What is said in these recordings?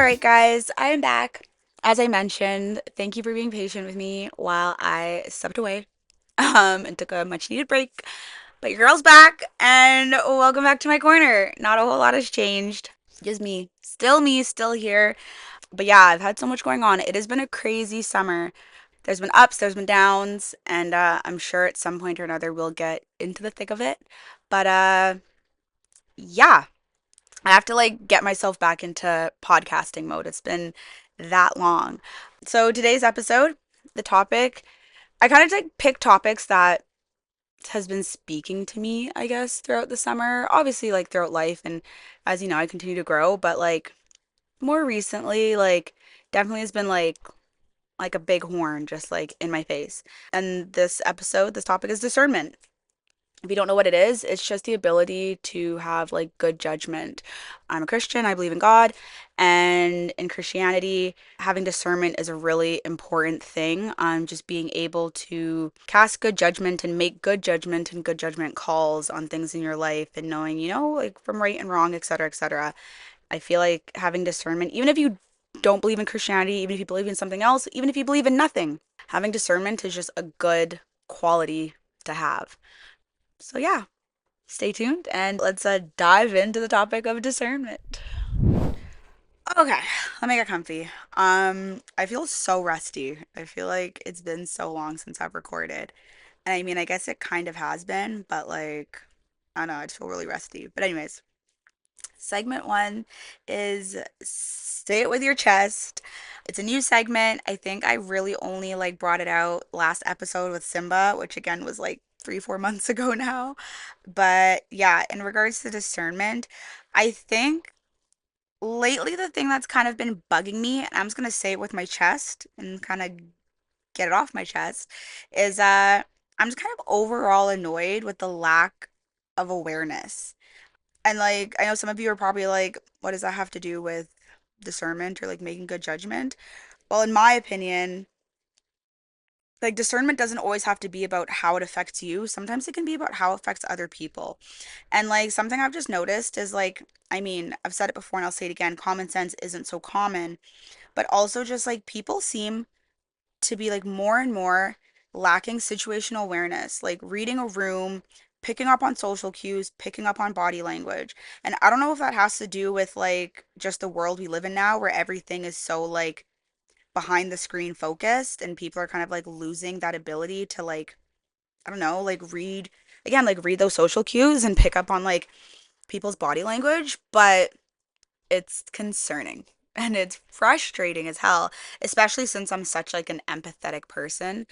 right, guys, I am back. As I mentioned, thank you for being patient with me while I stepped away and took a much needed break. But your girl's back, and welcome back to my corner. Not a whole lot has changed. Just me, still here. But yeah, I've had so much going on. It has been a crazy summer. There's been ups, there's been downs, and I'm sure at some point or another we'll get into the thick of it. But yeah, I have to like get myself back into podcasting mode. It's been that long. So today's episode, the topic, I kind of like pick topics that has been speaking to me, I guess, throughout the summer. Obviously, like throughout life, and as you know, I continue to grow. But like more recently, like definitely has been like a big horn just like in my face. And this episode, this topic is discernment. If you don't know what it is, it's just the ability to have like good judgment. I'm a Christian, I believe in God, and in Christianity, having discernment is a really important thing. Just being able to cast good judgment and make good judgment and good judgment calls on things in your life and knowing, like from right and wrong, etc., etc. I feel like having discernment, even if you don't believe in Christianity, even if you believe in something else, even if you believe in nothing, having discernment is just a good quality to have. So yeah, stay tuned and let's dive into the topic of discernment. Okay, let me get comfy. I feel so rusty. I feel like it's been so long since I've recorded. And I mean, I guess it kind of has been, but like, I don't know, I just feel really rusty. But anyways, segment one is say it with your chest. It's a new segment. I think I really only like brought it out last episode with Simba, which again was like 3, 4 months ago now. But yeah, in regards to discernment, I think lately the thing that's kind of been bugging me, and I'm just gonna say it with my chest and kind of get it off my chest, is I'm just kind of overall annoyed with the lack of awareness. And like I know some of you are probably like, what does that have to do with discernment or like making good judgment? Well, in my opinion, like discernment doesn't always have to be about how it affects you. Sometimes it can be about how it affects other people. And like something I've just noticed is like, I mean, I've said it before and I'll say it again, common sense isn't so common, but also just like people seem to be like more and more lacking situational awareness, like reading a room, picking up on social cues, picking up on body language. And I don't know if that has to do with like just the world we live in now where everything is so like behind the screen focused and people are kind of like losing that ability to like, I don't know, like read again, like read those social cues and pick up on like people's body language, but it's concerning and it's frustrating as hell, especially since I'm such like an empathetic person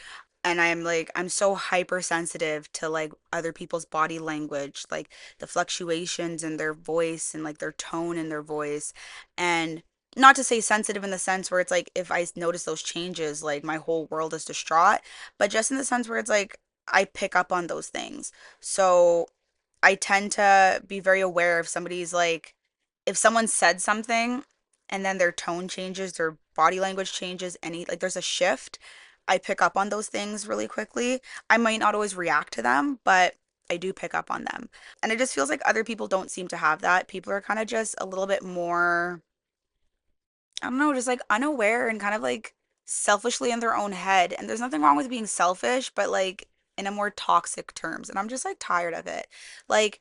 and I'm so hypersensitive to like other people's body language, like the fluctuations in their voice and like their tone in their voice. And not to say sensitive in the sense where it's like if I notice those changes, like my whole world is distraught, but just in the sense where it's like I pick up on those things. So I tend to be very aware if somebody's like, if someone said something and then their tone changes, their body language changes, like there's a shift, I pick up on those things really quickly. I might not always react to them, but I do pick up on them. And it just feels like other people don't seem to have that. People are kind of just a little bit more, I don't know, just like unaware and kind of like selfishly in their own head. And there's nothing wrong with being selfish, but like in a more toxic terms. And I'm just like tired of it. Like,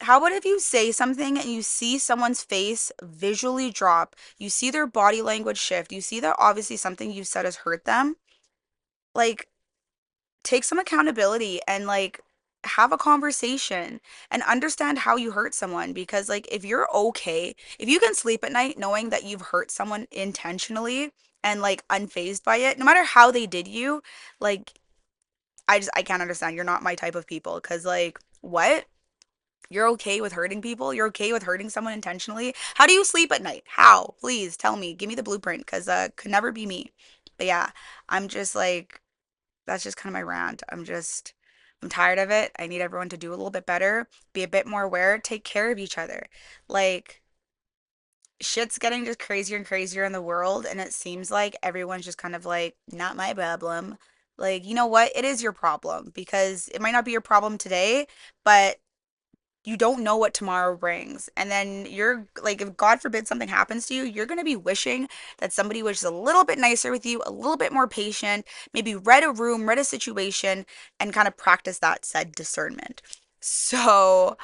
how about if you say something and you see someone's face visually drop, you see their body language shift, you see that obviously something you've said has hurt them? Like, take some accountability and like have a conversation and understand how you hurt someone because like if you're okay, if you can sleep at night knowing that you've hurt someone intentionally and like unfazed by it, no matter how they did you, like I can't understand. You're not my type of people because like what? You're okay with hurting people? You're okay with hurting someone intentionally? How do you sleep at night? How? Please tell me. Give me the blueprint because could never be me. But yeah, I'm just like that's just kind of my rant. I'm tired of it. I need everyone to do a little bit better, be a bit more aware, take care of each other. Like shit's getting just crazier and crazier in the world and it seems like everyone's just kind of like not my problem. Like, you know what? It is your problem because it might not be your problem today, but you don't know what tomorrow brings. And then you're like, if God forbid something happens to you, you're going to be wishing that somebody was just a little bit nicer with you, a little bit more patient, maybe read a room, read a situation, and kind of practice that said discernment. So,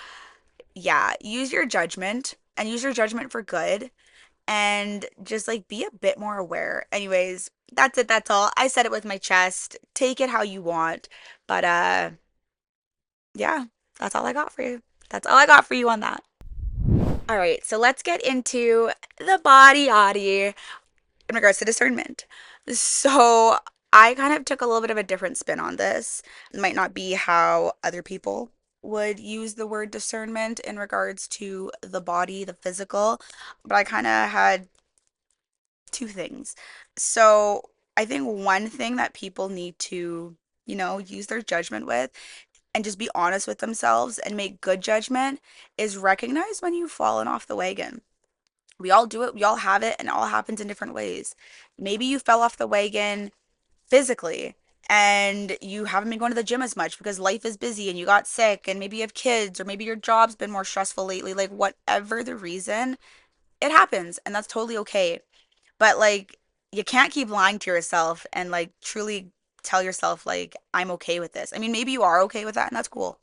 yeah, use your judgment and use your judgment for good and just like be a bit more aware. Anyways, that's it. That's all. I said it with my chest. Take it how you want. But yeah, that's all I got for you. That's all I got for you on that. All right, so let's get into the body yaddy in regards to discernment. So I kind of took a little bit of a different spin on this. It might not be how other people would use the word discernment in regards to the body, the physical, but I kind of had two things. So I think one thing that people need to, use their judgment with and just be honest with themselves and make good judgment is recognize when you've fallen off the wagon. We all do it, we all have it, and it all happens in different ways. Maybe you fell off the wagon physically and you haven't been going to the gym as much because life is busy and you got sick and maybe you have kids or maybe your job's been more stressful lately. Like, whatever the reason, it happens and that's totally okay. But like, you can't keep lying to yourself and like truly tell yourself, like, I'm okay with this. I mean, maybe you are okay with that and that's cool.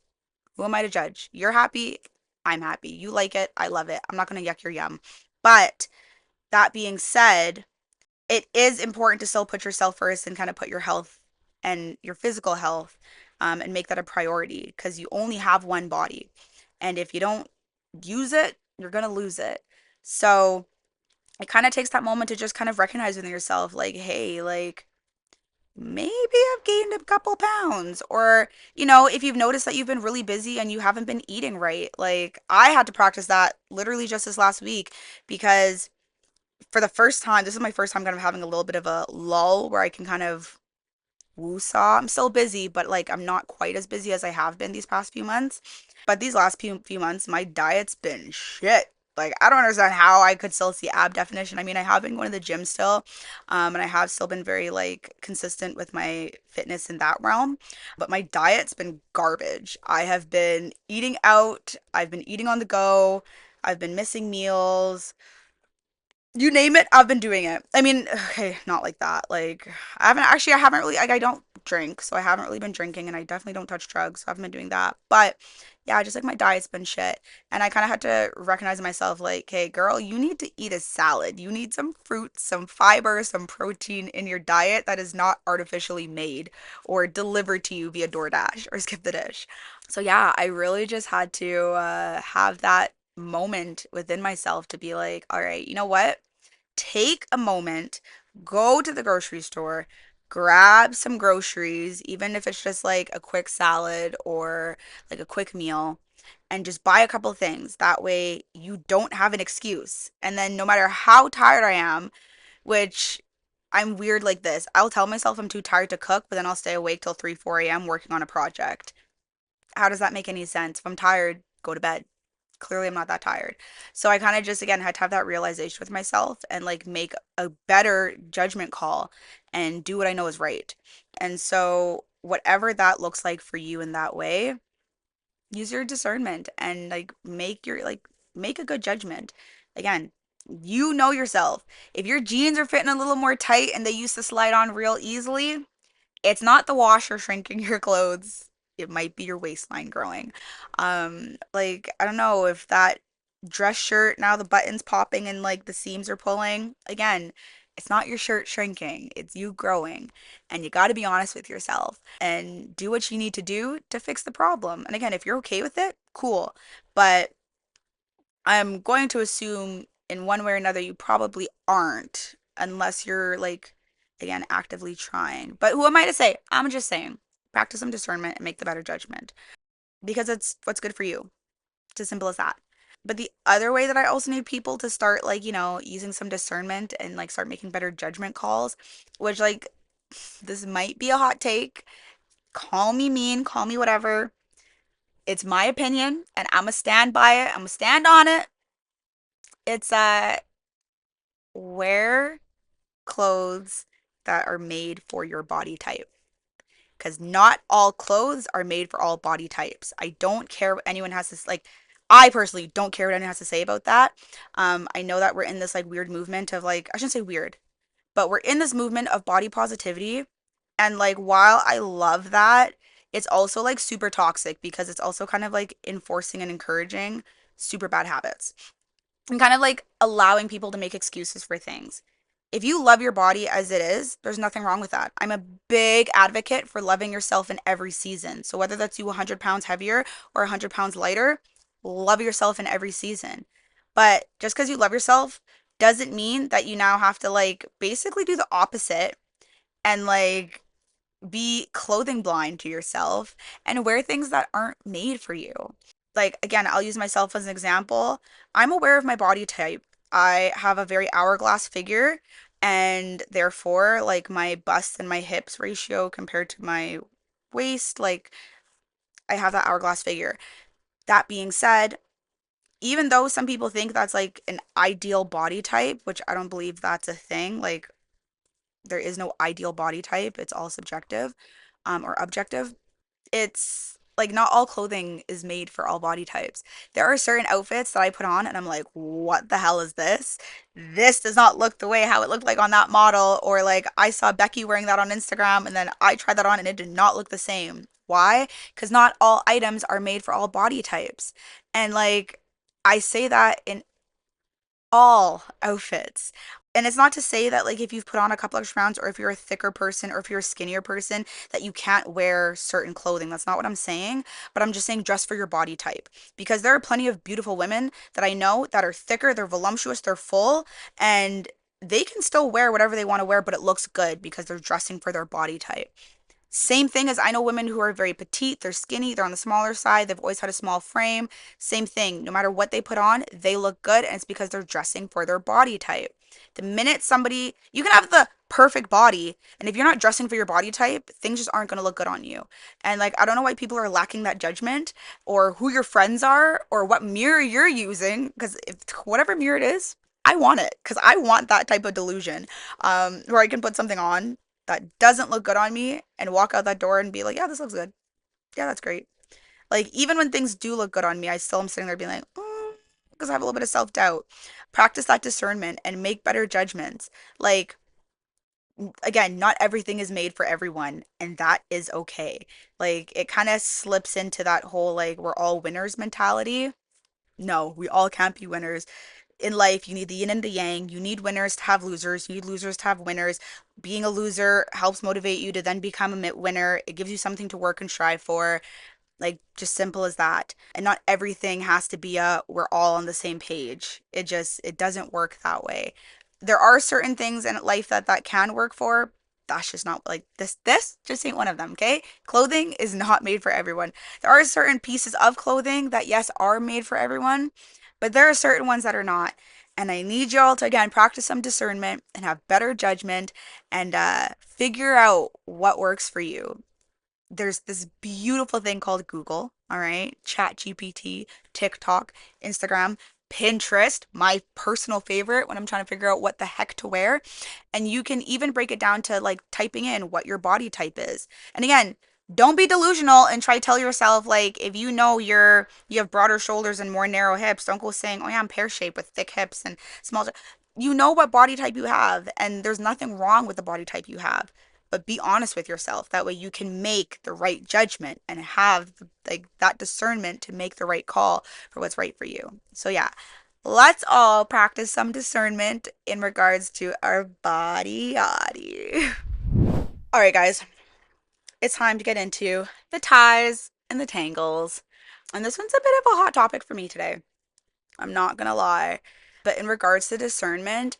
Who am I to judge? You're happy. I'm happy. You like it. I love it. I'm not going to yuck your yum. But that being said, it is important to still put yourself first and kind of put your health and your physical health and make that a priority because you only have one body. And if you don't use it, you're going to lose it. So it kind of takes that moment to just kind of recognize within yourself, like, hey, like, maybe I've gained a couple pounds. Or, if you've noticed that you've been really busy and you haven't been eating right, like, I had to practice that literally just this last week because for the first time, this is my first time kind of having a little bit of a lull where I can kind of woo-saw. I'm still busy, but like I'm not quite as busy as I have been these past few months. But these last few months, my diet's been shit. Like, I don't understand how I could still see ab definition. I mean, I have been going to the gym still, and I have still been very like consistent with my fitness in that realm. But my diet's been garbage. I have been eating out. I've been eating on the go. I've been missing meals. You name it, I've been doing it. I mean, okay, not like that. Like, I haven't really, like, I don't drink, so I haven't really been drinking, and I definitely don't touch drugs, so I haven't been doing that. But yeah, just like my diet's been shit. And I kind of had to recognize myself, like, hey, girl, you need to eat a salad. You need some fruits, some fiber, some protein in your diet that is not artificially made or delivered to you via DoorDash or Skip the Dish. So yeah, I really just had to have that moment within myself to be like, all right, you know what? Take a moment, go to the grocery store, grab some groceries, even if it's just like a quick salad or like a quick meal, and just buy a couple things. That way you don't have an excuse. And then no matter how tired I am, which I'm weird like this, I'll tell myself I'm too tired to cook, but then I'll stay awake till 3, 4 a.m. working on a project. How does that make any sense? If I'm tired, go to bed. Clearly I'm not that tired. So I kind of just again had to have that realization with myself and like make a better judgment call and do what I know is right. And so whatever that looks like for you in that way, use your discernment and like make a good judgment. Again, you know yourself. If your jeans are fitting a little more tight and they used to slide on real easily, it's not the washer shrinking your clothes. It might be your waistline growing. Like, I don't know if that dress shirt, now the buttons popping and like the seams are pulling. Again, it's not your shirt shrinking, it's you growing. And you got to be honest with yourself and do what you need to do to fix the problem. And again, if you're okay with it, cool. But I'm going to assume in one way or another you probably aren't unless you're like again actively trying. But who am I to say? I'm just saying. Practice some discernment and make the better judgment because it's what's good for you. It's as simple as that. But the other way that I also need people to start like, using some discernment and like start making better judgment calls, which like this might be a hot take. Call me mean, call me whatever. It's my opinion and I'm gonna stand by it. I'm gonna stand on it. It's wear clothes that are made for your body type. Because not all clothes are made for all body types. I don't care what anyone has to like. I personally don't care what anyone has to say about that. I know that we're in this like weird movement of like, I shouldn't say weird, but we're in this movement of body positivity. And like, while I love that, it's also like super toxic because it's also kind of like enforcing and encouraging super bad habits and kind of like allowing people to make excuses for things. If you love your body as it is, there's nothing wrong with that. I'm a big advocate for loving yourself in every season. So whether that's you 100 pounds heavier or 100 pounds lighter, love yourself in every season. But just because you love yourself doesn't mean that you now have to like basically do the opposite and like be clothing blind to yourself and wear things that aren't made for you. Like, again, I'll use myself as an example. I'm aware of my body type. I have a very hourglass figure, and therefore, like, my bust and my hips ratio compared to my waist, like, I have that hourglass figure. That being said, even though some people think that's like an ideal body type, which I don't believe that's a thing, like, there is no ideal body type, it's all subjective, or objective. It's like not all clothing is made for all body types. There are certain outfits that I put on and I'm like, what the hell is this? This does not look the way how it looked like on that model. Or like I saw Becky wearing that on Instagram and then I tried that on and it did not look the same. Why? Because not all items are made for all body types. And like I say that in all outfits. And it's not to say that like if you've put on a couple extra pounds or if you're a thicker person or if you're a skinnier person that you can't wear certain clothing. That's not what I'm saying, but I'm just saying dress for your body type because there are plenty of beautiful women that I know that are thicker, they're voluptuous, they're full, and they can still wear whatever they want to wear, but it looks good because they're dressing for their body type. Same thing as I know women who are very petite, they're skinny, they're on the smaller side, they've always had a small frame. Same thing, no matter what they put on, they look good, and it's because they're dressing for their body type. The minute somebody, you can have the perfect body, and if you're not dressing for your body type, things just aren't going to look good on you. And like, I don't know why people are lacking that judgment or who your friends are or what mirror you're using, because if whatever mirror it is, I want it because I want that type of delusion where I can put something on that doesn't look good on me and walk out that door and be like, yeah, this looks good. Yeah, that's great. Like, even when things do look good on me, I still am sitting there being like, because I have a little bit of self doubt. Practice that discernment and make better judgments. Like, again, not everything is made for everyone, and that is okay. Like, it kind of slips into that whole, like, we're all winners mentality. No, we all can't be winners in life. You need the yin and the yang. You need winners to have losers. You need losers to have winners. Being a loser helps motivate you to then become a winner. It gives you something to work and strive for. Like, just simple as that. And not everything has to be a we're all on the same page. It doesn't work that way. There are certain things in life that can work for. That's just not like this just ain't one of them, okay? Clothing is not made for everyone. There are certain pieces of clothing that yes are made for everyone, but there are certain ones that are not. And I need y'all to again practice some discernment and have better judgment and figure out what works for you. There's this beautiful thing called Google, all right? Chat GPT, TikTok, Instagram, Pinterest, my personal favorite when I'm trying to figure out what the heck to wear. And you can even break it down to like typing in what your body type is. And again, don't be delusional and try to tell yourself like if you know you have broader shoulders and more narrow hips, don't go saying, "Oh yeah, I'm pear-shaped with thick hips and small." You know what body type you have, and there's nothing wrong with the body type you have, but be honest with yourself. That way you can make the right judgment and have like that discernment to make the right call for what's right for you. So yeah, let's all practice some discernment in regards to our body. All right, guys, it's time to get into the ties and the tangles. And this one's a bit of a hot topic for me today. I'm not gonna lie. But in regards to discernment,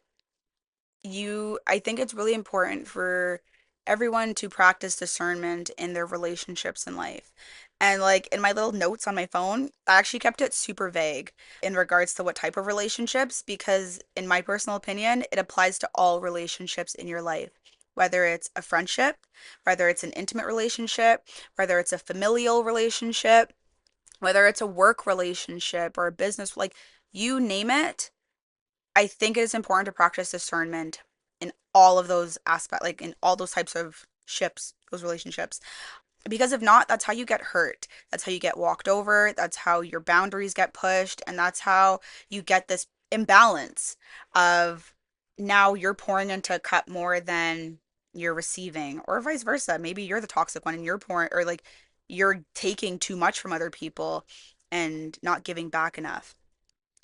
I think it's really important for everyone to practice discernment in their relationships in life. And like in my little notes on my phone, I actually kept it super vague in regards to what type of relationships, because in my personal opinion, it applies to all relationships in your life. Whether it's a friendship, whether it's an intimate relationship, whether it's a familial relationship, whether it's a work relationship or a business, like you name it, I think it is important to practice discernment in all of those aspects, like in all those types of ships, those relationships. Because if not, that's how you get hurt. That's how you get walked over. That's how your boundaries get pushed. And that's how you get this imbalance of now you're pouring into a cup more than you're receiving, or vice versa. Maybe you're the toxic one and you're pouring, or like you're taking too much from other people and not giving back enough.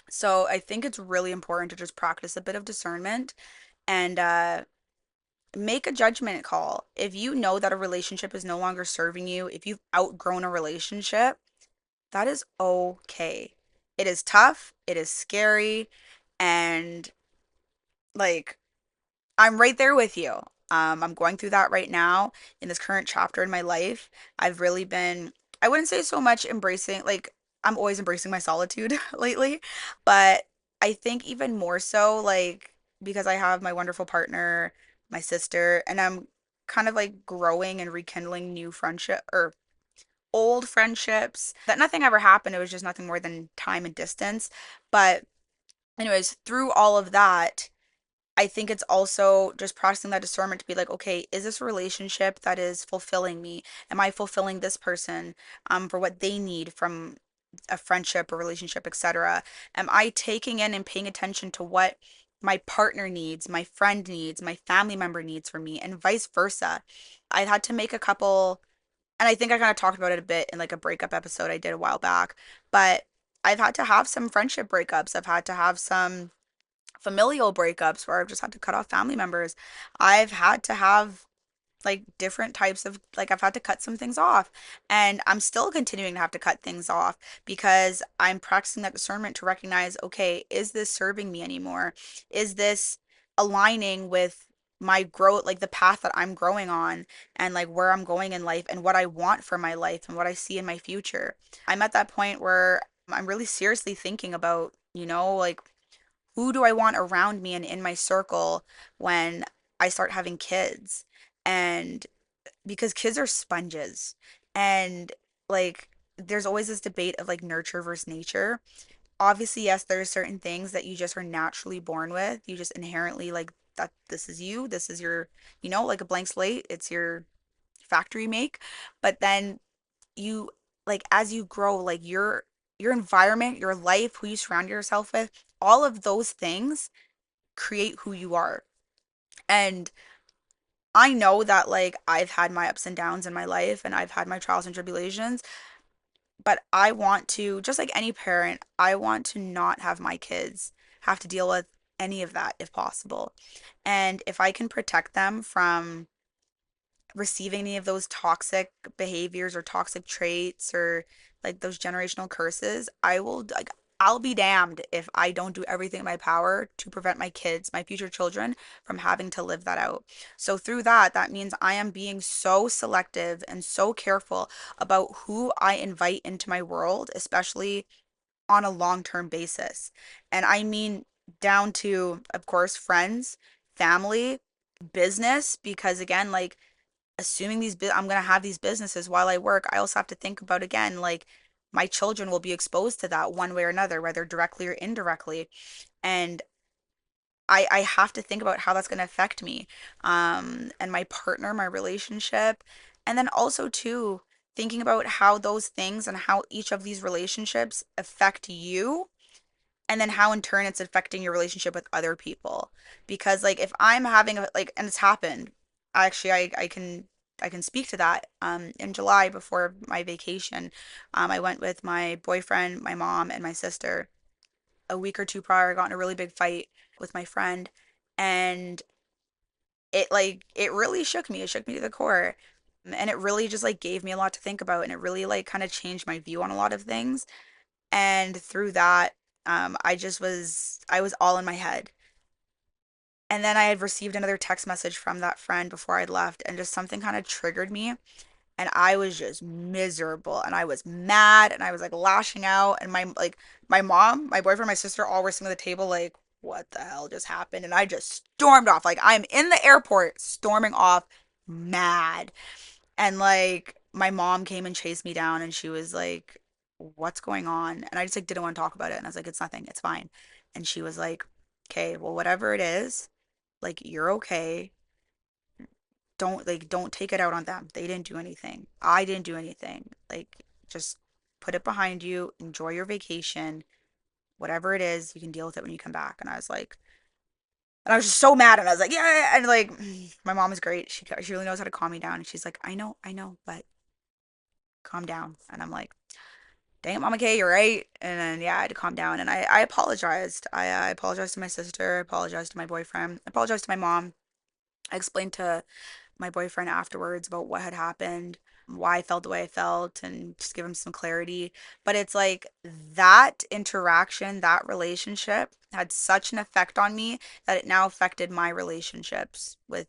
So I think it's really important to just practice a bit of discernment and make a judgment call. If you know that a relationship is no longer serving you, if you've outgrown a relationship, that is okay. It is tough, it is scary, and like I'm right there with you. I'm going through that right now in this current chapter in my life. I've really been, I wouldn't say so much embracing, like, I'm always embracing my solitude lately, but I think even more so, like, because I have my wonderful partner, my sister, and I'm kind of like growing and rekindling new friendship or old friendships that nothing ever happened. It was just nothing more than time and distance. But, anyways, through all of that, I think it's also just practicing that discernment to be like, okay, is this a relationship that is fulfilling me? Am I fulfilling this person for what they need from a friendship or relationship, etc.? Am I taking in and paying attention to what my partner needs, my friend needs, my family member needs from me, and vice versa? I had to make a couple, and I think I kind of talked about it a bit in like a breakup episode I did a while back, but I've had to have some friendship breakups. I've had to have some familial breakups where I've just had to cut off family members. I've had to have like different types of like I've had to cut some things off, and I'm still continuing to have to cut things off because I'm practicing that discernment to recognize, okay, is this serving me anymore? Is this aligning with my growth, like the path that I'm growing on and like where I'm going in life and what I want for my life and what I see in my future? I'm at that point where I'm really seriously thinking about, like who do I want around me and in my circle when I start having kids? And because kids are sponges, and like there's always this debate of like nurture versus nature. Obviously, yes, there are certain things that you just are naturally born with. You just inherently like that this is you, this is your, like a blank slate, it's your factory make. But then you like as you grow, like your environment, your life, who you surround yourself with, all of those things create who you are. And I know that like I've had my ups and downs in my life and I've had my trials and tribulations, but I want to, just like any parent, I want to not have my kids have to deal with any of that if possible. And if I can protect them from receiving any of those toxic behaviors or toxic traits or like those generational curses, I will like I'll be damned if I don't do everything in my power to prevent my kids, my future children, from having to live that out. So through that, that means I am being so selective and so careful about who I invite into my world, especially on a long-term basis. And I mean down to, of course, friends, family, business, because again, like assuming I'm going to have these businesses while I work, I also have to think about again like my children will be exposed to that one way or another, whether directly or indirectly. And I have to think about how that's going to affect me, and my partner, my relationship, and then also too thinking about how those things and how each of these relationships affect you, and then how in turn it's affecting your relationship with other people. Because like if I'm having a like, and it's happened, actually I can speak to that. In July before my vacation, I went with my boyfriend, my mom, and my sister. A week or two prior, I got in a really big fight with my friend, and it really shook me. It shook me to the core. And it really just like gave me a lot to think about, and it really like kind of changed my view on a lot of things. And through that, I was all in my head. And then I had received another text message from that friend before I'd left, and just something kind of triggered me. And I was just miserable, and I was mad, and I was like lashing out. And my mom, my boyfriend, my sister all were sitting at the table, like, what the hell just happened? And I just stormed off. Like, I'm in the airport, storming off, mad. And like my mom came and chased me down and she was like, "What's going on?" And I just like didn't want to talk about it. And I was like, "It's nothing. It's fine." And she was like, "Okay, well, whatever it is, like you're okay. don't take it out on them. They didn't do anything. I didn't do anything. Like, just put it behind you, enjoy your vacation, whatever it is, you can deal with it when you come back. And I was like, and I was just so mad, and I was like, yeah, and like, my mom is great. She really knows how to calm me down, and she's like, I know, but calm down. And I'm like, dang it, Mama K, you're right. And then yeah, I had to calm down, and I apologized. I apologized to my sister. I apologized to my boyfriend. I apologized to my mom. I explained to my boyfriend afterwards about what had happened, why I felt the way I felt, and just give him some clarity. But it's like that interaction, that relationship had such an effect on me that it now affected my relationships with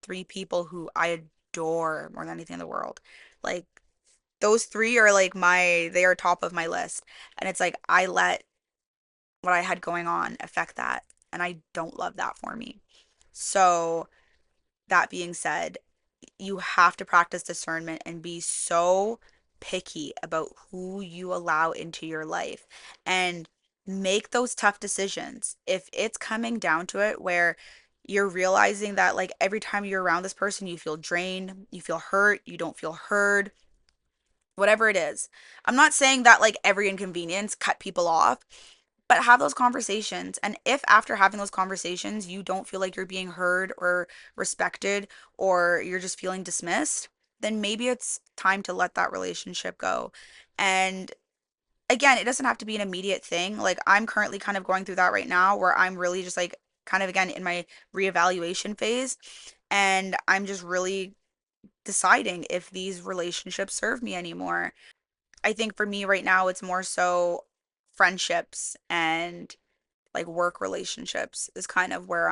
three people who I adore more than anything in the world. Like, those three are like they are top of my list. And it's like I let what I had going on affect that. And I don't love that for me. So, that being said, you have to practice discernment and be so picky about who you allow into your life and make those tough decisions. If it's coming down to it where you're realizing that like every time you're around this person, you feel drained, you feel hurt, you don't feel heard, whatever it is. I'm not saying that like every inconvenience cut people off, but have those conversations. And if after having those conversations, you don't feel like you're being heard or respected, or you're just feeling dismissed, then maybe it's time to let that relationship go. And again, it doesn't have to be an immediate thing. Like, I'm currently kind of going through that right now where I'm really just like kind of again in my reevaluation phase. And I'm just really deciding if these relationships serve me anymore. I think for me right now, it's more so friendships and like work relationships is kind of where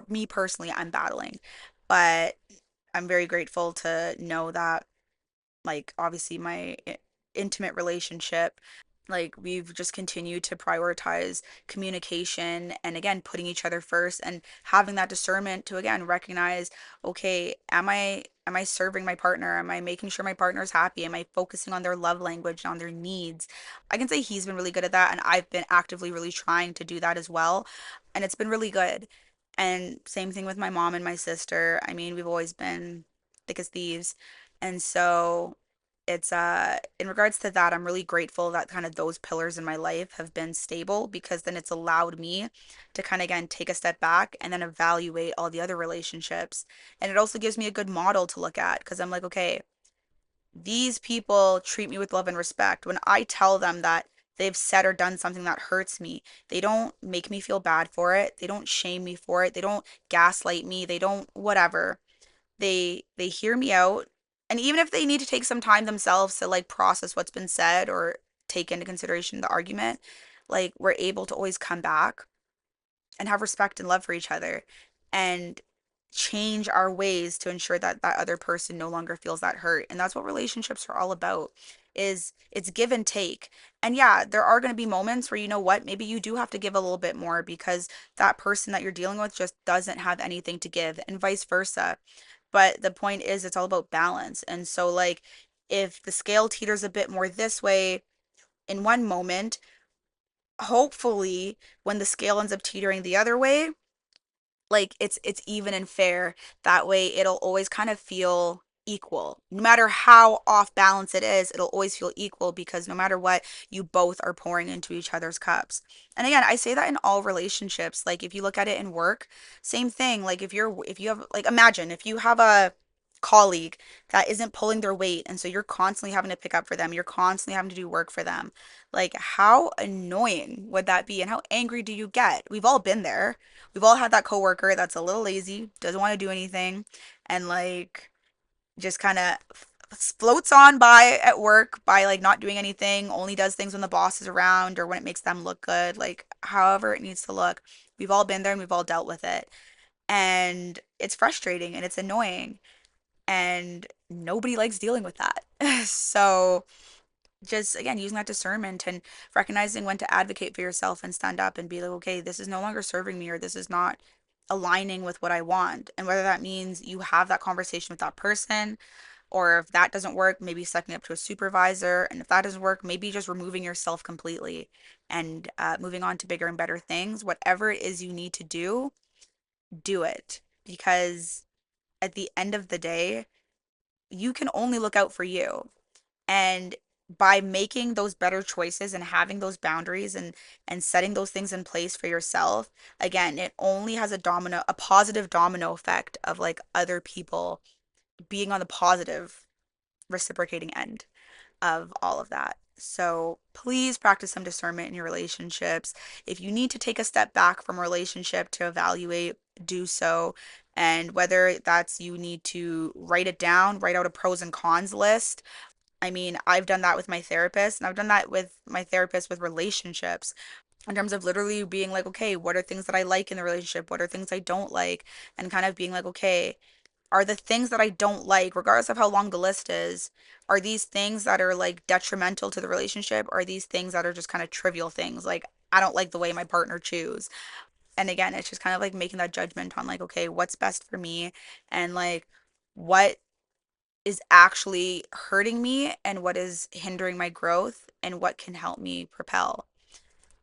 me personally, I'm battling. But I'm very grateful to know that, like, obviously, my intimate relationship, like, we've just continued to prioritize communication and again, putting each other first and having that discernment to again recognize, okay, am I serving my partner? Am I making sure my partner is happy? Am I focusing on their love language and on their needs? I can say he's been really good at that, and I've been actively really trying to do that as well. And it's been really good. And same thing with my mom and my sister. I mean, we've always been thick as thieves. And so it's in regards to that, I'm really grateful that kind of those pillars in my life have been stable, because then it's allowed me to kind of again take a step back and then evaluate all the other relationships. And it also gives me a good model to look at, because I'm like, okay, these people treat me with love and respect. When I tell them that they've said or done something that hurts me, they don't make me feel bad for it. They don't shame me for it. They don't gaslight me. They don't whatever. They hear me out. And even if they need to take some time themselves to like process what's been said or take into consideration the argument, like, we're able to always come back and have respect and love for each other and change our ways to ensure that that other person no longer feels that hurt. And that's what relationships are all about, is it's give and take. And yeah, there are going to be moments where, you know what, maybe you do have to give a little bit more because that person that you're dealing with just doesn't have anything to give, and vice versa. But the point is, it's all about balance. And so, like, if the scale teeters a bit more this way in one moment, hopefully when the scale ends up teetering the other way, like, it's even and fair. That way it'll always kind of feel equal. No matter how off balance it is, it'll always feel equal, because no matter what, you both are pouring into each other's cups. And again, I say that in all relationships. Like, if you look at it in work, same thing. Like, if you have, like, imagine if you have a colleague that isn't pulling their weight, and so you're constantly having to pick up for them, you're constantly having to do work for them. Like, how annoying would that be, and how angry do you get? We've all been there. We've all had that coworker that's a little lazy, doesn't want to do anything, and like just kind of floats on by at work by like not doing anything, only does things when the boss is around or when it makes them look good, like however it needs to look. We've all been there and we've all dealt with it. And it's frustrating and it's annoying, and nobody likes dealing with that. So, just again using that discernment and recognizing when to advocate for yourself and stand up and be like, okay, this is no longer serving me, or this is not aligning with what I want. And whether that means you have that conversation with that person, or if that doesn't work, maybe sucking up to a supervisor. And if that doesn't work, maybe just removing yourself completely and moving on to bigger and better things. Whatever it is you need to do, do it. Because at the end of the day, you can only look out for you. And by making those better choices and having those boundaries and setting those things in place for yourself, again, it only has a positive domino effect of like other people being on the positive reciprocating end of all of that. So please practice some discernment in your relationships. If you need to take a step back from a relationship to evaluate, do so. And whether that's you need to write it down, write out a pros and cons list. I mean, I've done that with my therapist, and I've done that with my therapist with relationships in terms of literally being like, okay, what are things that I like in the relationship? What are things I don't like? And kind of being like, okay, are the things that I don't like, regardless of how long the list is, are these things that are like detrimental to the relationship? Or are these things that are just kind of trivial things? Like, I don't like the way my partner chews. And again, it's just kind of like making that judgment on like, okay, what's best for me and like what is actually hurting me and what is hindering my growth and what can help me propel.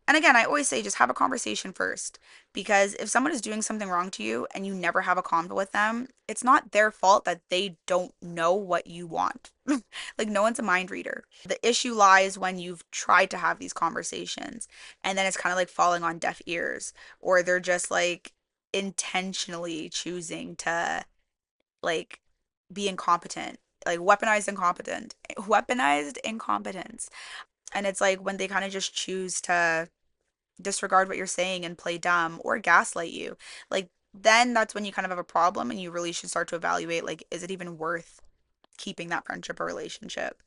And again, I always say just have a conversation first because if someone is doing something wrong to you and you never have a convo with them, it's not their fault that they don't know what you want. Like, no one's a mind reader. The issue lies when you've tried to have these conversations and then it's kind of like falling on deaf ears, or they're just like intentionally choosing to like be incompetent, like weaponized incompetence. And it's like when they kind of just choose to disregard what you're saying and play dumb or gaslight you, like then that's when you kind of have a problem and you really should start to evaluate like, is it even worth keeping that friendship or relationship?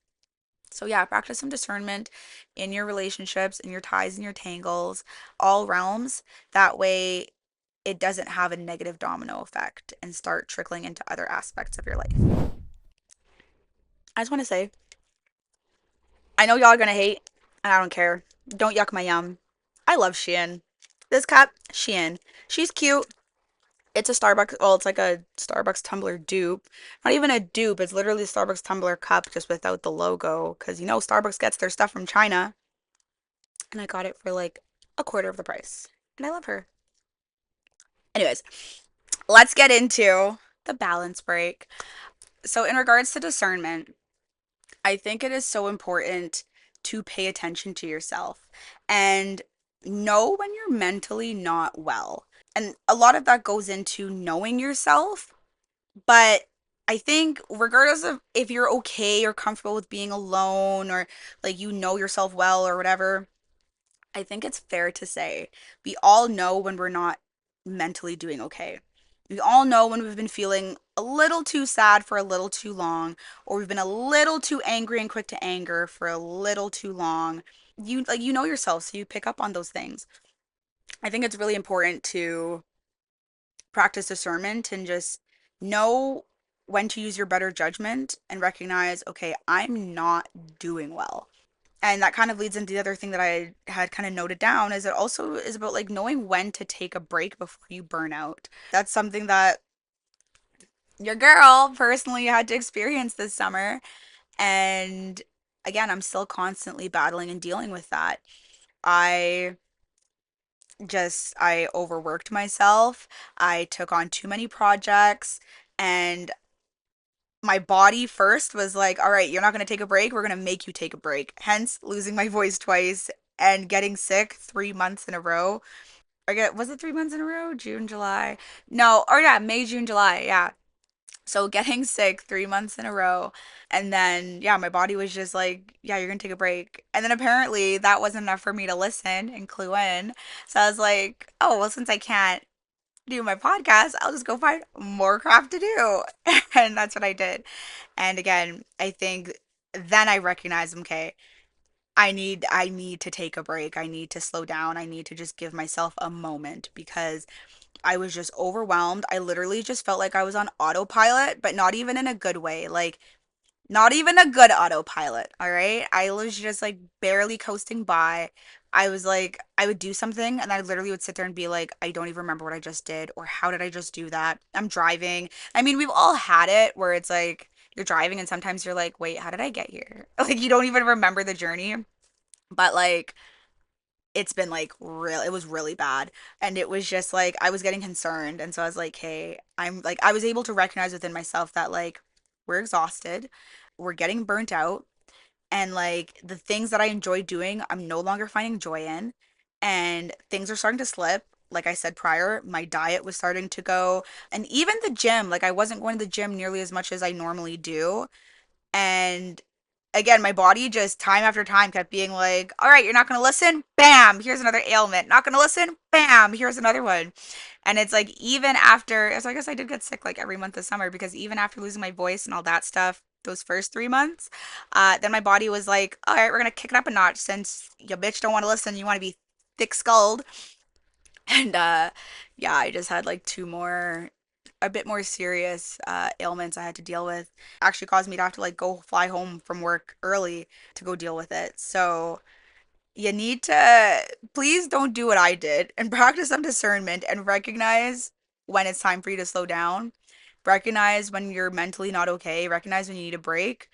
So yeah, practice some discernment in your relationships, in your ties and your tangles, all realms. That way it doesn't have a negative domino effect and start trickling into other aspects of your life. I just want to say, I know y'all are gonna hate, and I don't care. Don't yuck my yum. I love Shein. This cup, Shein. She's cute. It's a Starbucks, well, it's like a Starbucks tumbler dupe. Not even a dupe, it's literally a Starbucks tumbler cup just without the logo. Because you know, Starbucks gets their stuff from China. And I got it for like a quarter of the price. And I love her. Anyways, let's get into the balance break. So, in regards to discernment, I think it is so important to pay attention to yourself and know when you're mentally not well. And a lot of that goes into knowing yourself, but I think regardless of if you're okay or comfortable with being alone or like you know yourself well or whatever, I think it's fair to say we all know when we're not mentally doing okay. We all know when we've been feeling a little too sad for a little too long, or we've been a little too angry and quick to anger for a little too long. You know yourself, so you pick up on those things. I think it's really important to practice discernment and just know when to use your better judgment and recognize, okay, I'm not doing well. And that kind of leads into the other thing that I had kind of noted down is it also is about like knowing when to take a break before you burn out. That's something that your girl personally had to experience this summer. And again, I'm still constantly battling and dealing with that. I I overworked myself. I took on too many projects and my body first was like, all right, you're not going to take a break. We're going to make you take a break. Hence, losing my voice twice and getting sick 3 months in a row. Was it 3 months in a row? June, July? No, or yeah, May, June, July. Yeah. So getting sick 3 months in a row. And then, yeah, my body was just like, yeah, you're going to take a break. And then apparently that wasn't enough for me to listen and clue in. So I was like, oh, well, since I can't do my podcast, I'll just go find more craft to do. And that's what I did. And again, I think then I recognized, okay, I need to take a break. I need to slow down. I need to just give myself a moment because I was just overwhelmed. I literally just felt like I was on autopilot, but not even in a good way. Like not even a good autopilot, all right? I was just like barely coasting by. I was like, I would do something and I literally would sit there and be like, I don't even remember what I just did or how did I just do that? I'm driving. I mean, we've all had it where it's like you're driving and sometimes you're like, wait, how did I get here? Like you don't even remember the journey. But like it's been like real, it was really bad. And it was just like I was getting concerned. And so I was like, hey, I'm like, I was able to recognize within myself that like we're exhausted, we're getting burnt out, and like the things that I enjoy doing, I'm no longer finding joy in, and things are starting to slip. Like I said prior, my diet was starting to go, and even the gym, like I wasn't going to the gym nearly as much as I normally do. And again, my body just time after time kept being like, all right, you're not going to listen? Bam, here's another ailment. Not going to listen? Bam, here's another one. And it's like, even after, so I guess I did get sick like every month this summer because even after losing my voice and all that stuff, those first 3 months, then my body was like, all right, we're going to kick it up a notch since your bitch don't want to listen. You want to be thick skulled. And yeah, I just had like two more a bit more serious ailments I had to deal with. Actually caused me to have to like go fly home from work early to go deal with it. So you need to please don't do what I did and practice some discernment and recognize when it's time for you to slow down. Recognize when you're mentally not okay. Recognize when you need a break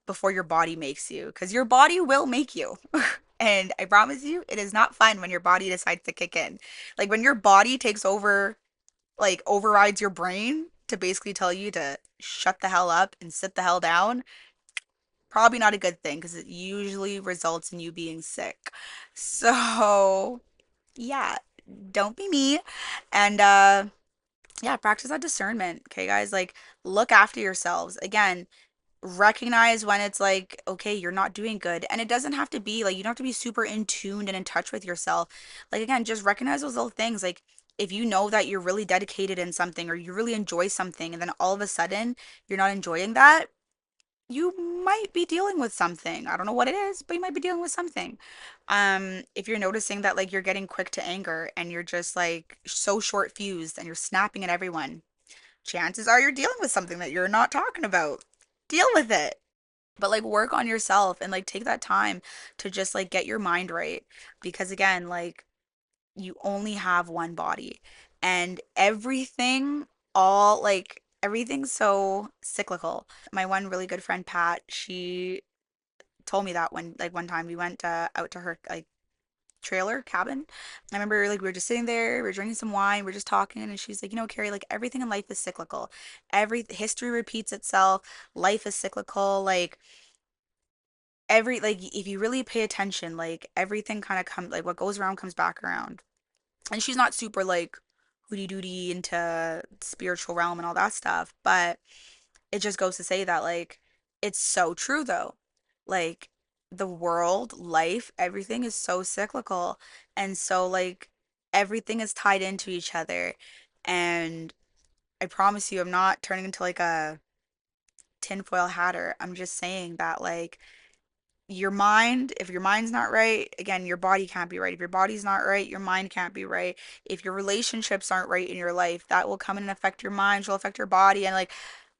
before your body makes you, because your body will make you. And I promise you, it is not fun when your body decides to kick in. Like when your body takes over, like overrides your brain to basically tell you to shut the hell up and sit the hell down, probably not a good thing because it usually results in you being sick. So, yeah, don't be me. And yeah, practice that discernment. Okay, guys, like look after yourselves. Again, recognize when it's like, okay, you're not doing good. And it doesn't have to be like you don't have to be super in tuned and in touch with yourself. Like again, just recognize those little things. Like if you know that you're really dedicated in something or you really enjoy something and then all of a sudden you're not enjoying that, you might be dealing with something. I don't know what it is, but you might be dealing with something. If you're noticing that like you're getting quick to anger and you're just like so short fused and you're snapping at everyone, chances are you're dealing with something that you're not talking about. Deal with it. But like work on yourself and like take that time to just like get your mind right. Because again, like you only have one body and everything, all like everything's so cyclical. My one really good friend Pat, she told me that when like one time we went out to her like trailer cabin. I remember like we were just sitting there, we were drinking some wine, we are just talking, and she's like, you know, Carrie, like everything in life is cyclical. Every history repeats itself. Life is cyclical. Like every like if you really pay attention, like everything kind of comes like what goes around comes back around. And she's not super like hooty dooty into spiritual realm and all that stuff, but it just goes to say that like it's so true though. Like the world, life, everything is so cyclical. And so like everything is tied into each other. And I promise you I'm not turning into like a tinfoil hatter. I'm just saying that like your mind, if your mind's not right, again, your body can't be right. If your body's not right, your mind can't be right. If your relationships aren't right in your life, that will come in and affect your mind, will affect your body, and like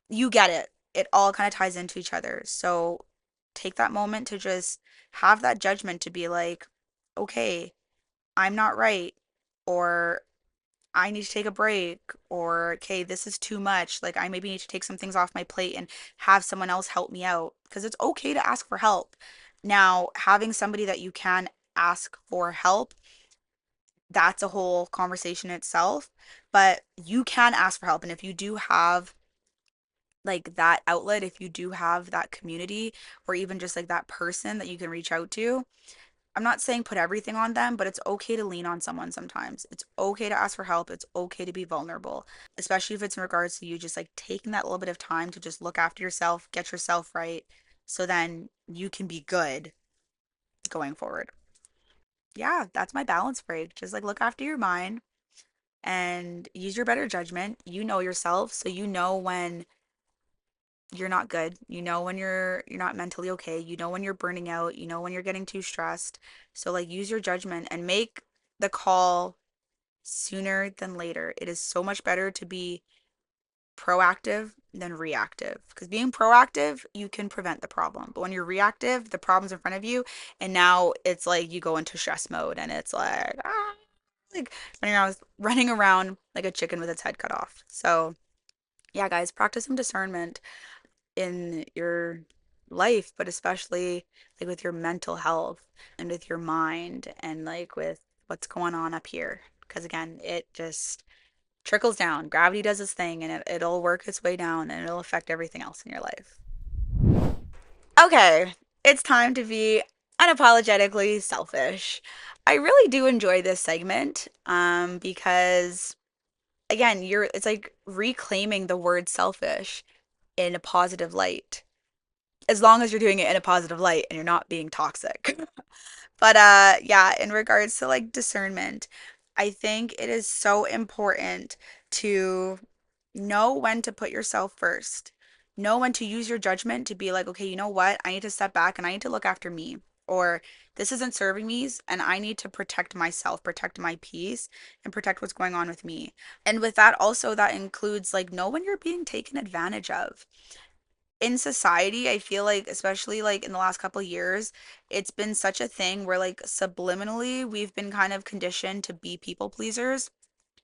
you get it. It all kind of ties into each other. So take that moment to just have that judgment to be like, okay, I'm not right, or I need to take a break, or okay, this is too much. Like I maybe need to take some things off my plate and have someone else help me out because it's okay to ask for help. Now, having somebody that you can ask for help, that's a whole conversation in itself, but you can ask for help. And if you do have like that outlet, if you do have that community or even just like that person that you can reach out to, I'm not saying put everything on them, but it's okay to lean on someone sometimes. It's okay to ask for help. It's okay to be vulnerable, especially if it's in regards to you just like taking that little bit of time to just look after yourself, get yourself right, so then you can be good going forward. Yeah, that's my balance break. Just like look after your mind and use your better judgment. You know yourself, so you know when you're not good. You know when you're not mentally okay. You know when you're burning out. You know when you're getting too stressed. So like use your judgment and make the call sooner than later. It is so much better to be proactive than reactive. Because being proactive, you can prevent the problem. But when you're reactive, the problem's in front of you, and now it's like you go into stress mode, and it's like like running around like a chicken with its head cut off. So yeah, guys, practice some discernment in your life, but especially like with your mental health and with your mind and like with what's going on up here. Because again, it just trickles down. Gravity does its thing and it'll work its way down and it'll affect everything else in your life. Okay, it's time to be unapologetically selfish. I really do enjoy this segment because again, it's like reclaiming the word selfish in a positive light. As long as you're doing it in a positive light and you're not being toxic. But yeah, in regards to like discernment, I think it is so important to know when to put yourself first. Know when to use your judgment to be like, okay, you know what? I need to step back and I need to look after me. Or this isn't serving me and I need to protect myself, protect my peace, and protect what's going on with me. And with that also that includes like know when you're being taken advantage of in society. I feel like especially like in the last couple of years, it's been such a thing where like subliminally we've been kind of conditioned to be people pleasers.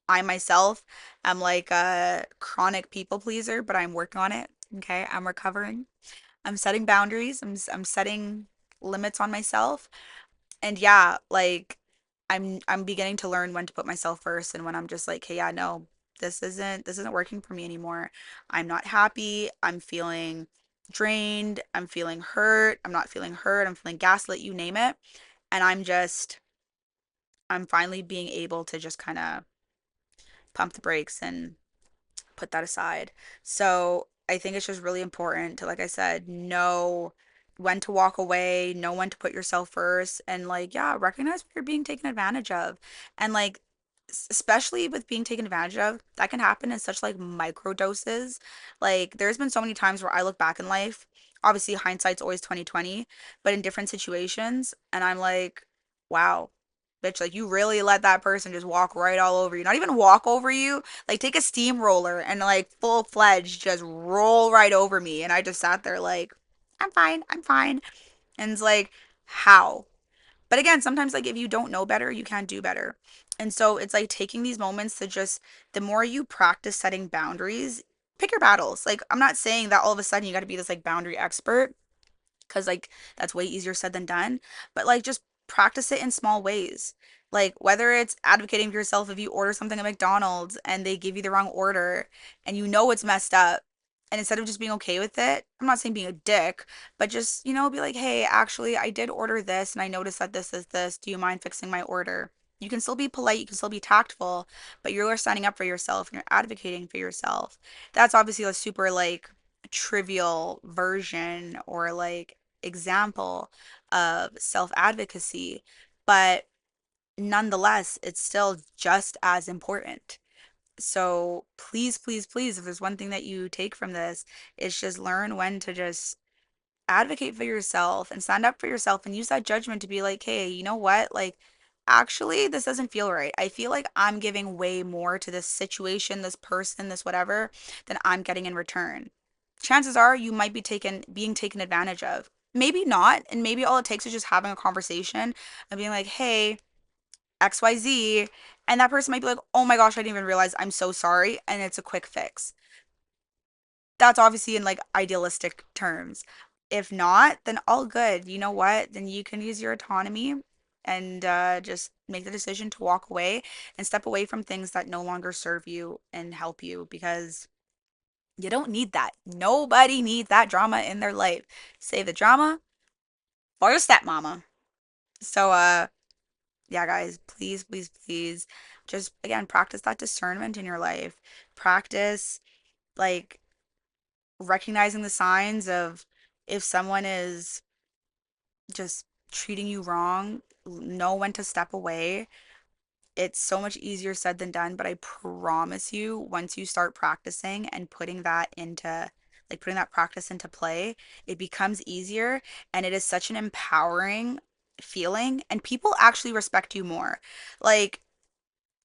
I myself am like a chronic people pleaser, but I'm working on it. Okay, I'm recovering. I'm setting boundaries. I'm setting limits on myself. And yeah, like I'm beginning to learn when to put myself first and when I'm just like, hey, yeah, no, this isn't working for me anymore. I'm not happy. I'm feeling drained. I'm feeling hurt. I'm not feeling hurt. I'm feeling gaslit, you name it. And I'm finally being able to just kind of pump the brakes and put that aside. So I think it's just really important to, like I said, know when to walk away, know when to put yourself first, and like, yeah, recognize when you're being taken advantage of. And like, especially with being taken advantage of, that can happen in such like micro doses. Like, there's been so many times where I look back in life, obviously hindsight's always 2020, but in different situations, and I'm like, wow. Bitch, like you really let that person just walk right all over you. Not even walk over you, like take a steamroller and like full fledged just roll right over me. And I just sat there like, I'm fine, I'm fine. And it's like, how? But again, sometimes like if you don't know better, you can't do better. And so it's like taking these moments to just, the more you practice setting boundaries, pick your battles. Like I'm not saying that all of a sudden you got to be this like boundary expert, because like that's way easier said than done, but like just practice it in small ways, like whether it's advocating for yourself if you order something at McDonald's and they give you the wrong order and you know it's messed up, and instead of just being okay with it, I'm not saying being a dick, but just be like, hey, actually I did order this and I noticed that this is this, do you mind fixing my order? You can still be polite, you can still be tactful, but you're standing up for yourself and you're advocating for yourself. That's obviously a super like trivial version or like example of self advocacy, but nonetheless, it's still just as important. So please, please, please, if there's one thing that you take from this, it's just learn when to just advocate for yourself and stand up for yourself and use that judgment to be like, hey, you know what? Like, actually, this doesn't feel right. I feel like I'm giving way more to this situation, this person, this whatever, than I'm getting in return. Chances are you might be being taken advantage of. Maybe not. And maybe all it takes is just having a conversation and being like, hey, XYZ. And that person might be like, oh my gosh, I didn't even realize. I'm so sorry. And it's a quick fix. That's obviously in like idealistic terms. If not, then all good. You know what? Then you can use your autonomy and just make the decision to walk away and step away from things that no longer serve you and help you, because you don't need that. Nobody needs that drama in their life. Save the drama for your stepmama. So, yeah, guys, please, please, please, just again, practice that discernment in your life. Practice like recognizing the signs of if someone is just treating you wrong, know when to step away. It's so much easier said than done, but I promise you, once you start practicing and putting that practice into play, it becomes easier and it is such an empowering feeling and people actually respect you more. Like,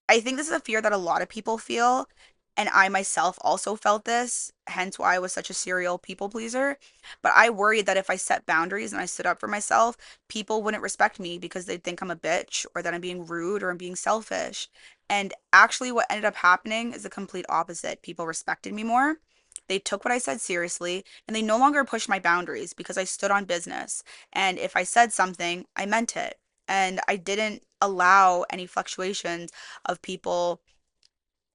I think this is a fear that a lot of people feel, and I myself also felt this, hence why I was such a serial people pleaser. But I worried that if I set boundaries and I stood up for myself, people wouldn't respect me because they'd think I'm a bitch or that I'm being rude or I'm being selfish. And actually, what ended up happening is the complete opposite. People respected me more. They took what I said seriously, and they no longer pushed my boundaries because I stood on business. And if I said something, I meant it. And I didn't allow any fluctuations of people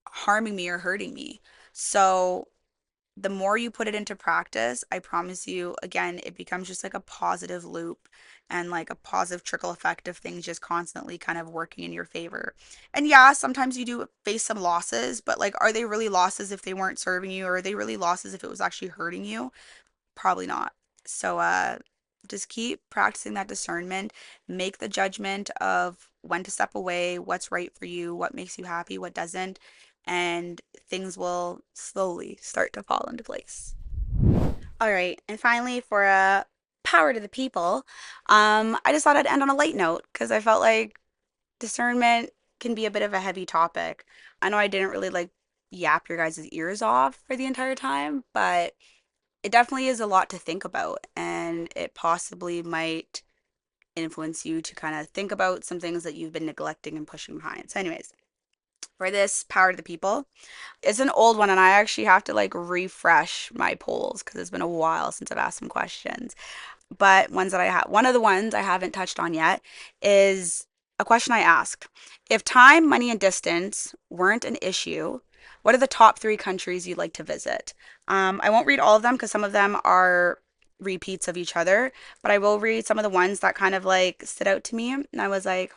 harming me or hurting me. So the more you put it into practice, I promise you, again, it becomes just like a positive loop and like a positive trickle effect of things just constantly kind of working in your favor. And yeah, sometimes you do face some losses, but like, are they really losses if they weren't serving you, or are they really losses if it was actually hurting you? Probably not. So, just keep practicing that discernment, make the judgment of when to step away, what's right for you, what makes you happy, what doesn't, and things will slowly start to fall into place. All right, and finally, for a power to the people, I just thought I'd end on a light note because I felt like discernment can be a bit of a heavy topic. I know I didn't really like yap your guys' ears off for the entire time, but it definitely is a lot to think about, and it possibly might influence you to kind of think about some things that you've been neglecting and pushing behind. So, anyways, for this power to the people, it's an old one, and I actually have to like refresh my polls because it's been a while since I've asked some questions. But ones that I have, one of the ones I haven't touched on yet is a question I asked. If time, money, and distance weren't an issue, what are the top three countries you'd like to visit? I won't read all of them because some of them are repeats of each other, but I will read some of the ones that kind of like stood out to me. And I was like,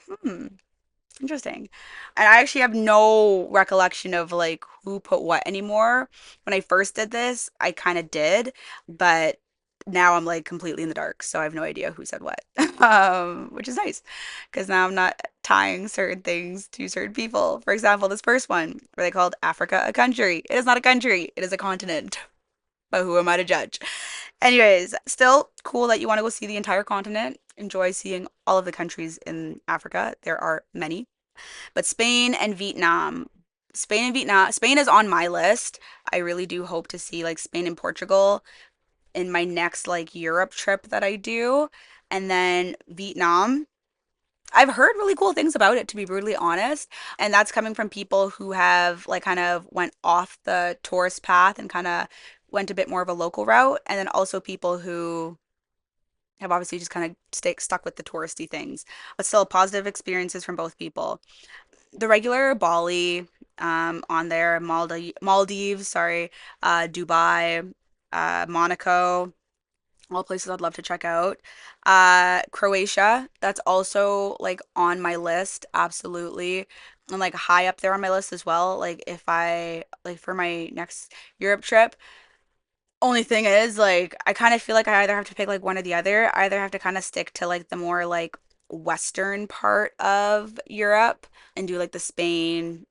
interesting. And I actually have no recollection of like who put what anymore. When I first did this, I kind of did, but now I'm like completely in the dark, so I have no idea who said what. Which is nice because now I'm not tying certain things to certain people. For example, this first one where they called Africa a country. It is not a country, it is a continent. But who am I to judge? Anyways, still cool that you want to go see the entire continent. Enjoy seeing all of the countries in Africa. There are many, but Spain and Vietnam. Spain is on my list. I really do hope to see like Spain and Portugal in my next like Europe trip that I do. And then Vietnam. I've heard really cool things about it, to be brutally honest. And that's coming from people who have like kind of went off the tourist path and kind of went a bit more of a local route. And then also people who have obviously just kind of stuck with the touristy things, but still positive experiences from both people. The regular Bali, on there, Maldives, sorry, Dubai, Monaco, all places I'd love to check out. Croatia, that's also like on my list, absolutely. And like high up there on my list as well. Like if I like for my next Europe trip, only thing is like I kind of feel like I either have to pick like one or the other. I either have to kind of stick to like the more like western part of Europe and do like the Spain,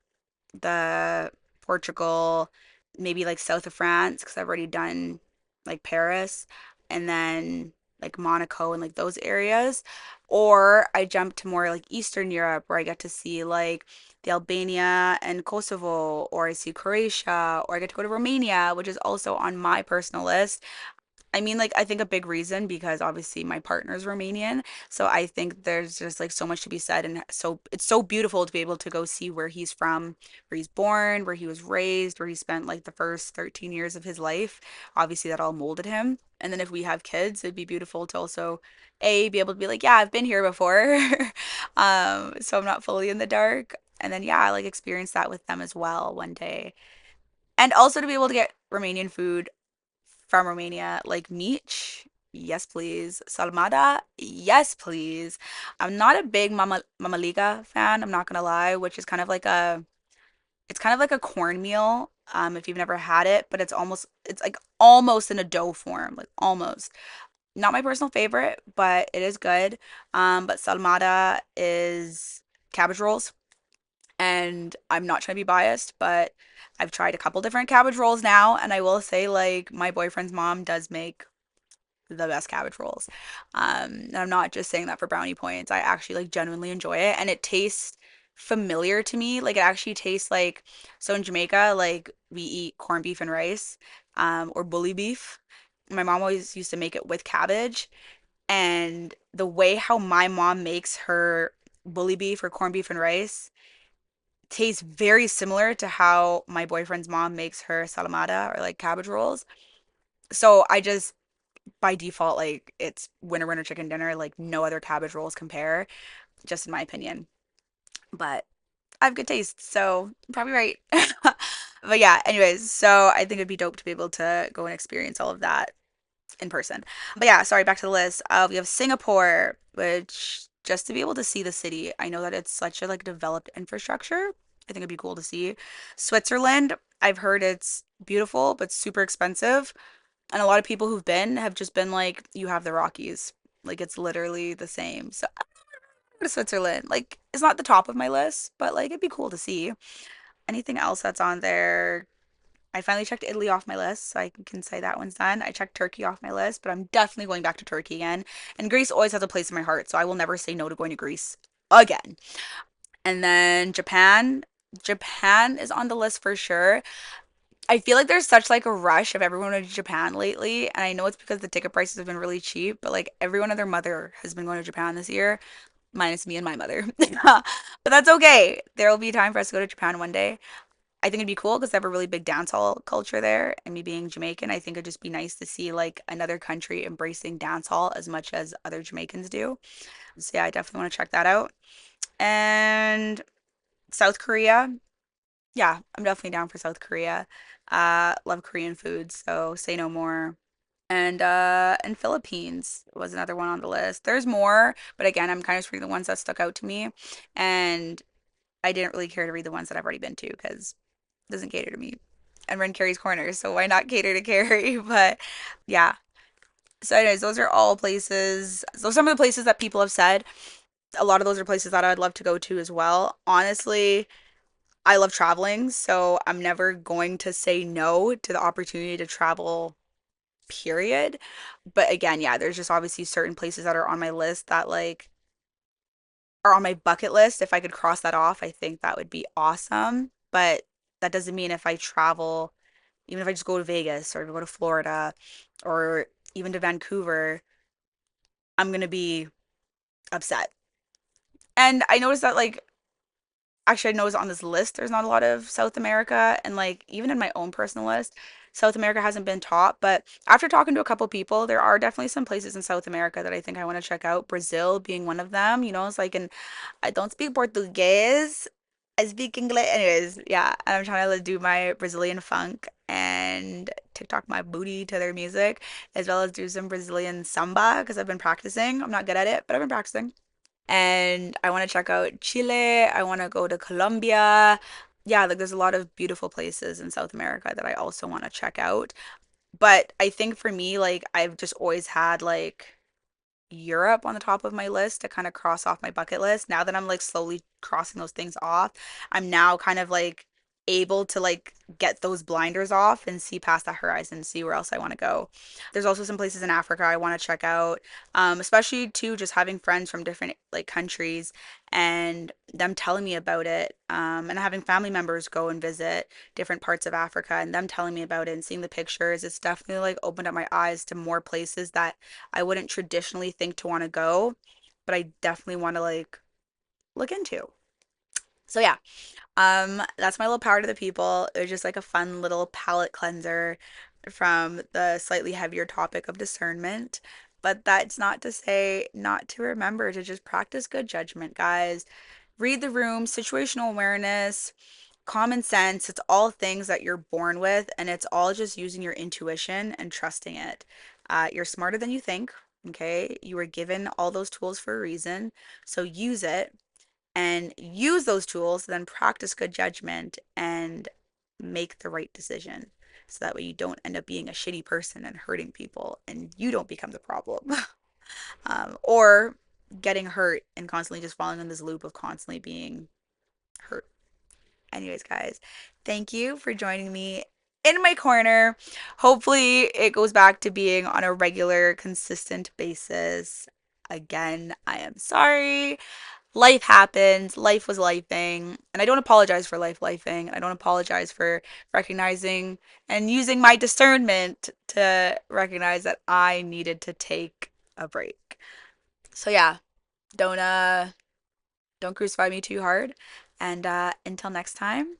the Portugal, maybe like south of France because I've already done like Paris, and then like Monaco and like those areas. Or I jump to more like Eastern Europe where I get to see like the Albania and Kosovo, or I see Croatia, or I get to go to Romania, which is also on my personal list. I mean, like, I think a big reason because obviously my partner's Romanian. So I think there's just like so much to be said. And so it's so beautiful to be able to go see where he's from, where he's born, where he was raised, where he spent like the first 13 years of his life. Obviously, that all molded him. And then if we have kids, it'd be beautiful to also, A, be able to be like, yeah, I've been here before. So I'm not fully in the dark. And then, yeah, I like experience that with them as well one day. And also to be able to get Romanian food from Romania, like Meech. Yes, please. Salmada. Yes, please. I'm not a big Mamaliga fan, I'm not gonna lie, which is kind of like a it's kind of like a cornmeal, if you've never had it, but it's like almost in a dough form, like almost. Not my personal favorite, but it is good. But Salmada is cabbage rolls, and I'm not trying to be biased, but I've tried a couple different cabbage rolls now, and I will say like my boyfriend's mom does make the best cabbage rolls. And I'm not just saying that for brownie points. I actually like genuinely enjoy it, and it tastes familiar to me. Like it actually tastes like, so in Jamaica, like we eat corned beef and rice, or bully beef. My mom always used to make it with cabbage, and the way how my mom makes her bully beef or corned beef and rice tastes very similar to how my boyfriend's mom makes her salamada or like cabbage rolls. So I just by default like it's winter chicken dinner. Like no other cabbage rolls compare, just in my opinion. But I have good taste, so I'm probably right. But yeah, anyways, so I think it'd be dope to be able to go and experience all of that in person. But yeah, sorry, back to the list. We have Singapore, which just to be able to see the city, I know that it's such a like developed infrastructure. I think it'd be cool to see. Switzerland, I've heard it's beautiful but super expensive, and a lot of people who've been have just been like, you have the Rockies. Like it's literally the same. So I go to Switzerland. Like it's not the top of my list, but like it'd be cool to see. Anything else that's on there? I finally checked Italy off my list, so I can say that one's done. I checked Turkey off my list, but I'm definitely going back to Turkey again. And Greece always has a place in my heart, so I will never say no to going to Greece again. And then Japan. Japan is on the list for sure. I feel like there's such like a rush of everyone going to Japan lately, and I know it's because the ticket prices have been really cheap, but like everyone and their mother has been going to Japan this year, minus me and my mother. But that's okay. There will be time for us to go to Japan one day. I think it'd be cool because they have a really big dancehall culture there. And me being Jamaican, I think it'd just be nice to see like another country embracing dancehall as much as other Jamaicans do. So yeah, I definitely want to check that out. And South Korea, yeah, I'm definitely down for South Korea. Love Korean food, so say no more. And Philippines was another one on the list. There's more, but again, I'm kind of just reading the ones that stuck out to me. And I didn't really care to read the ones that I've already been to because it doesn't cater to me. And we're in Carrie's Corner, so why not cater to Carrie? But yeah. So, anyways, those are all places. Those are some of the places that people have said. A lot of those are places that I'd love to go to as well. Honestly, I love traveling, so I'm never going to say no to the opportunity to travel, period. But again, yeah, there's just obviously certain places that are on my list that like are on my bucket list. If I could cross that off, I think that would be awesome. But that doesn't mean if I travel, even if I just go to Vegas or go to Florida or even to Vancouver, I'm gonna be upset. And I noticed that like actually I noticed on this list there's not a lot of South America, and like even in my own personal list, South America hasn't been top, but after talking to a couple people, there are definitely some places in South America that I think I want to check out. Brazil being one of them, it's like and I don't speak Portuguese. I speak English. Anyways, yeah, and I'm trying to like, do my Brazilian funk and TikTok my booty to their music, as well as do some Brazilian samba because I've been practicing. I'm not good at it, but I've been practicing. And I want to check out Chile. I want to go to Colombia. Yeah, like there's a lot of beautiful places in South America that I also want to check out. But I think for me, like I've just always had like Europe on the top of my list to kind of cross off my bucket list. Now that I'm like slowly crossing those things off, I'm now kind of like able to like get those blinders off and see past that horizon, see where else I want to go. There's also some places in Africa I want to check out, especially too just having friends from different like countries and them telling me about it, and having family members go and visit different parts of Africa and them telling me about it and seeing the pictures. It's definitely like opened up my eyes to more places that I wouldn't traditionally think to want to go, but I definitely want to like look into. So yeah, that's my little power to the people. It was just like a fun little palate cleanser from the slightly heavier topic of discernment. But that's not to say not to remember to just practice good judgment, guys. Read the room, situational awareness, common sense. It's all things that you're born with, and it's all just using your intuition and trusting it. You're smarter than you think, okay? You were given all those tools for a reason, so use it and use those tools, then practice good judgment and make the right decision. So that way you don't end up being a shitty person and hurting people and you don't become the problem. Or getting hurt and constantly just falling in this loop of constantly being hurt. Anyways, guys, thank you for joining me in my corner. Hopefully, it goes back to being on a regular, consistent basis. Again, I am sorry. Life happened, life was lifing, and I don't apologize for life lifing. I don't apologize for recognizing and using my discernment to recognize that I needed to take a break. So yeah, don't uh don't crucify me too hard. And until next time,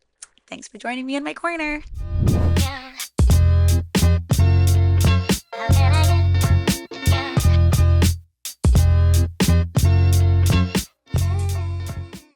thanks for joining me in my corner.